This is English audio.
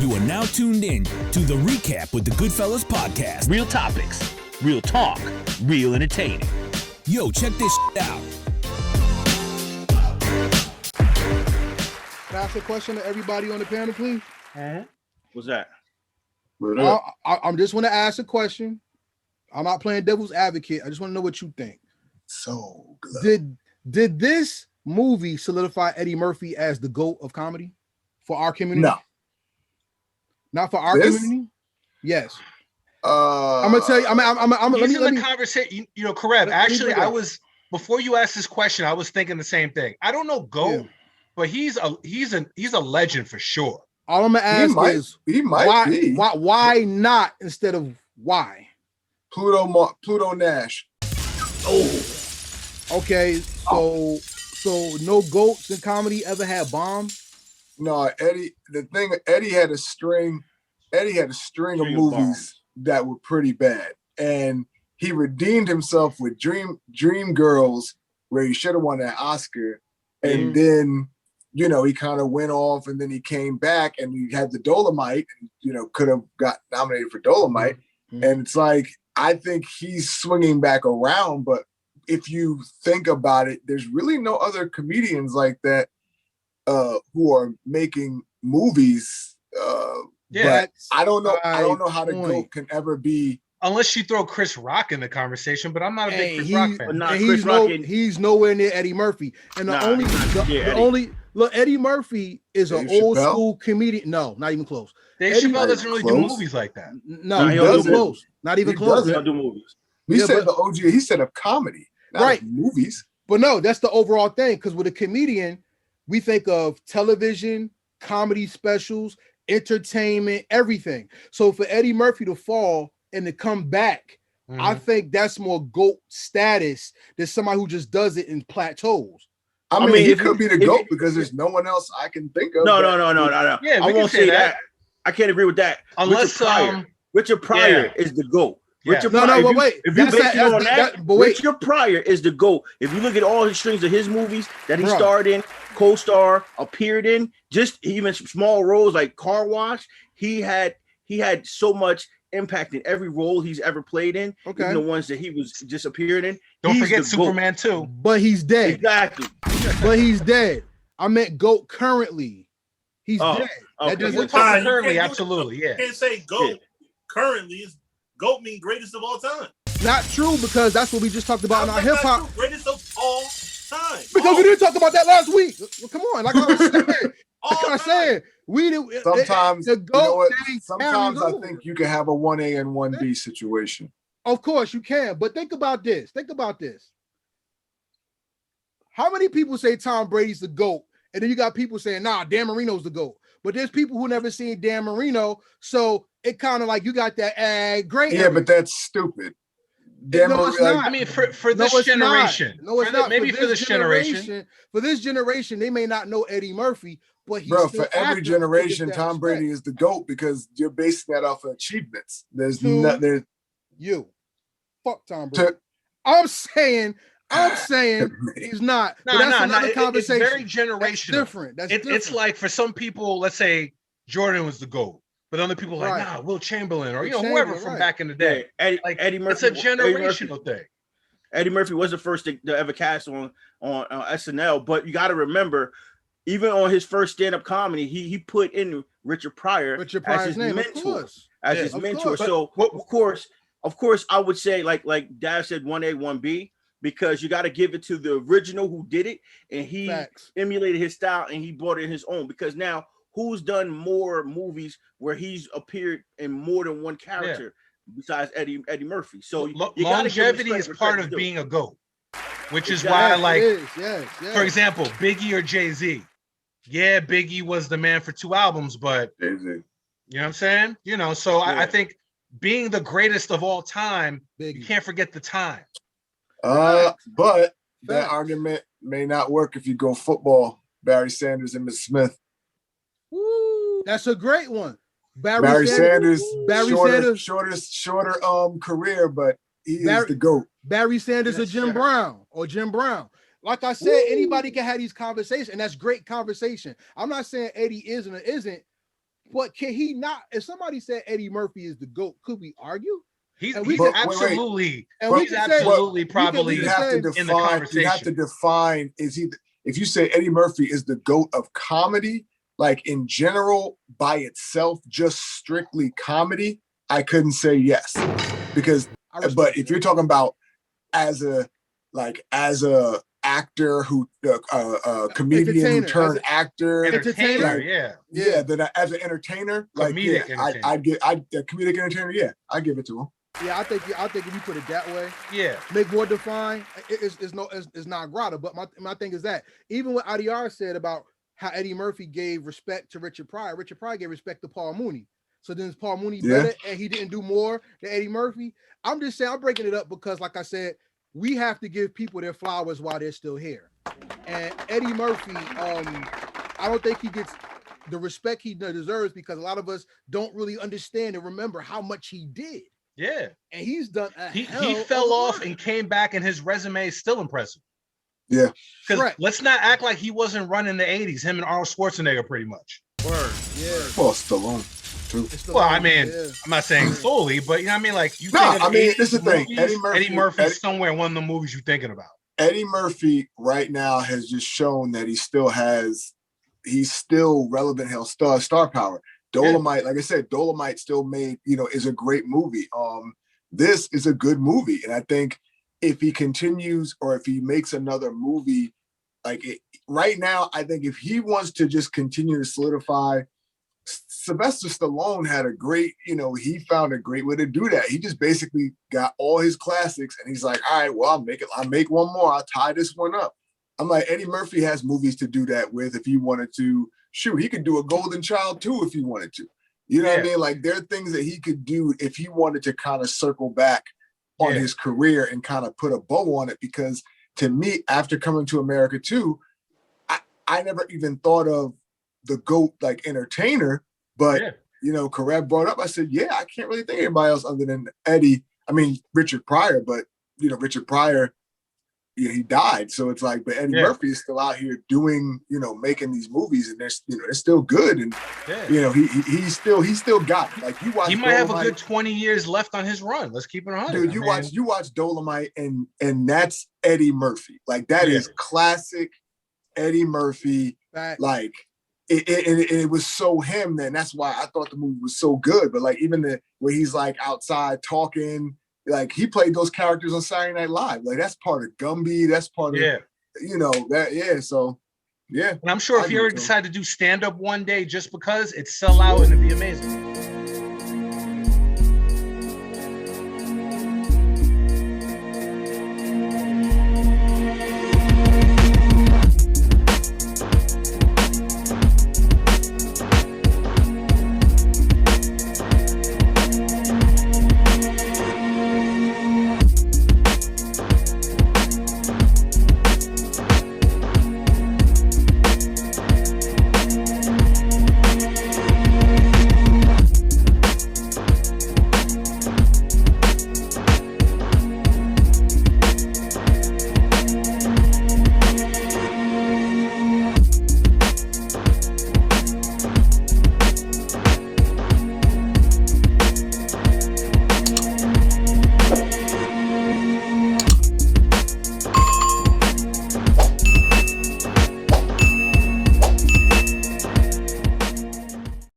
You are now tuned in to the recap with the GoodFellaz podcast. Real topics, real talk, real entertaining. Yo, check this out. Can I ask a question to everybody on the panel, please? What's that? I'm just want to ask a question. I'm not playing devil's advocate. I just want to know what you think. So good. Did this movie solidify Eddie Murphy as the GOAT of comedy for our community? No. Not for our community? Yes. I'm gonna tell you. He's in the conversation. You know, Karev. Actually, before you asked this question, I was thinking the same thing. I don't know GOAT, but he's a legend for sure. All I'm gonna ask is why not instead of why? Pluto Nash. Oh. Okay, so no GOATs in comedy ever had bombs? No, Eddie had a string of movies that were pretty bad. And he redeemed himself with Dream Girls, where he should have won that Oscar. And then, you know, he kind of went off and then he came back and he had the Dolomite, and, you know, could have got nominated for Dolomite. And it's like, I think he's swinging back around, but if you think about it, there's really no other comedians like that who are making movies. But I don't know how the GOAT can ever be. Unless you throw Chris Rock in the conversation, but I'm not a big Chris Rock fan. He's nowhere near Eddie Murphy. And Eddie Murphy is an old school comedian. No, not even close. Dave Chappelle doesn't really do movies like that. No, he doesn't. Close. Not even close. He doesn't do movies. He said the OG. He said of comedy, not of movies. But no, that's the overall thing. Because with a comedian, we think of television, comedy specials, entertainment, everything. So for Eddie Murphy to fall and to come back, I think that's more GOAT status than somebody who just does it in plateaus. I mean, he could be the GOAT because there's no one else I can think of. No. Yeah, I won't say that. I can't agree with that. Unless Richard Pryor is the GOAT. Richard Pryor is the GOAT. If you look at all his strings of his movies that he starred in, co-star, appeared in, just even small roles like Car Wash, he had so much impact in every role he's ever played in. Okay. Even the ones that he was just appeared in. Don't forget Superman 2. But he's dead. Exactly. But he's dead. I meant GOAT currently. He's dead. Okay. We're talking currently, absolutely. Yeah. You can't say GOAT currently. GOAT mean greatest of all time. Not true, because that's what we just talked about in our hip hop. Greatest of all time. Because we didn't talk about that last week. Well, come on, like I was saying, we do. Sometimes, sometimes I think you can have a 1A and 1B situation. Of course you can, but think about this. How many people say Tom Brady's the GOAT, and then you got people saying, nah, Dan Marino's the GOAT. But there's people who never seen Dan Marino, so it kind of like you got that great. Yeah, but that's stupid. It's not. I mean, for this generation. No, it's not. Maybe for this generation. For this generation, they may not know Eddie Murphy, but he's for every generation, Tom Brady is the GOAT because you're basing that off of achievements. There's fuck Tom Brady. I'm saying he's not. That's another conversation. It's very generational. That's different. It's like for some people, let's say Jordan was the GOAT, but other people are like, nah, Will Chamberlain or whoever from back in the day. Eddie Murphy. It's a generational thing. Eddie Murphy was the first to ever cast on SNL, but you got to remember, even on his first stand-up comedy, he put in Richard Pryor as his mentor. So of course, I would say like Dav said, 1A, 1B. Because you got to give it to the original who did it, and he emulated his style and he brought in his own. Because now, who's done more movies where he's appeared in more than one character besides Eddie Murphy? So longevity is part of being a GOAT, which is why, for example, Biggie or Jay-Z. Yeah, Biggie was the man for 2 albums, but Jay-Z. You know what I'm saying? You know, so I think being the greatest of all time, you can't forget the time. But that argument may not work if you go football. Barry Sanders and Miss Smith. Woo, that's a great one. Barry Sanders, shorter career, but he is the GOAT. Barry Sanders or Jim Brown. Like I said, anybody can have these conversations, and that's great conversation. I'm not saying Eddie isn't or isn't, But can he not? If somebody said Eddie Murphy is the GOAT, could we argue? He's absolutely probably you have to define, in the conversation. You have to define, if you say Eddie Murphy is the GOAT of comedy, like in general, by itself, just strictly comedy, I couldn't say yes. Because, but if you're talking about as a actor who comedian who turned actor, entertainer, then as an entertainer, like I'd give comedic entertainer, I give it to him. Yeah, I think if you put it that way, make more defined, it's not grata. But my thing is that even what Ahdayar said about how Eddie Murphy gave respect to Richard Pryor gave respect to Paul Mooney. So then is Paul Mooney better and he didn't do more than Eddie Murphy? I'm just saying, I'm breaking it up because, like I said, we have to give people their flowers while they're still here. And Eddie Murphy, I don't think he gets the respect he deserves because a lot of us don't really understand and remember how much he did. Yeah. And he's done he fell off and came back, and his resume is still impressive. Yeah. Because let's not act like he wasn't running the 80s, him and Arnold Schwarzenegger pretty much. Word. Yeah. Well, Stallone. Well, I mean, I'm not saying solely, but you know what I mean? Like, you this is the thing. Eddie Murphy's somewhere in one of the movies you're thinking about. Eddie Murphy right now has just shown that he's still relevant, he'll star power. Dolomite, like I said, Dolomite still made, is a great movie. This is a good movie. And I think if he continues or if he makes another movie, right now, I think if he wants to just continue to solidify, Sylvester Stallone had a great, he found a great way to do that. He just basically got all his classics and he's like, all right, well, I'll make one more. I'll tie this one up. I'm like, Eddie Murphy has movies to do that with if he wanted to. Shoot, he could do a Golden Child too if he wanted to. You know what I mean? Like, there are things that he could do if he wanted to kind of circle back on his career and kind of put a bow on it. Because to me, after Coming to America 2, I never even thought of the GOAT like entertainer, but Karev brought up, I said, I can't really think of anybody else other than Eddie. I mean, Richard Pryor, but Richard Pryor, he died. So it's like, but Eddie Murphy is still out here doing, making these movies, and they're still good. And he still got it. Like, you watch, he might have a good 20 years left on his run. Let's keep it 100. Dude, you watch Dolomite, and that's Eddie Murphy. Like, that is classic Eddie Murphy. Like, it was so him. Then that's why I thought the movie was so good. But like, even where he's like outside talking. Like, he played those characters on Saturday Night Live. Like, that's part of Gumby. That's part of, So, And I'm sure if you ever decide to do stand-up one day just because, it'd sell out and it'd be amazing.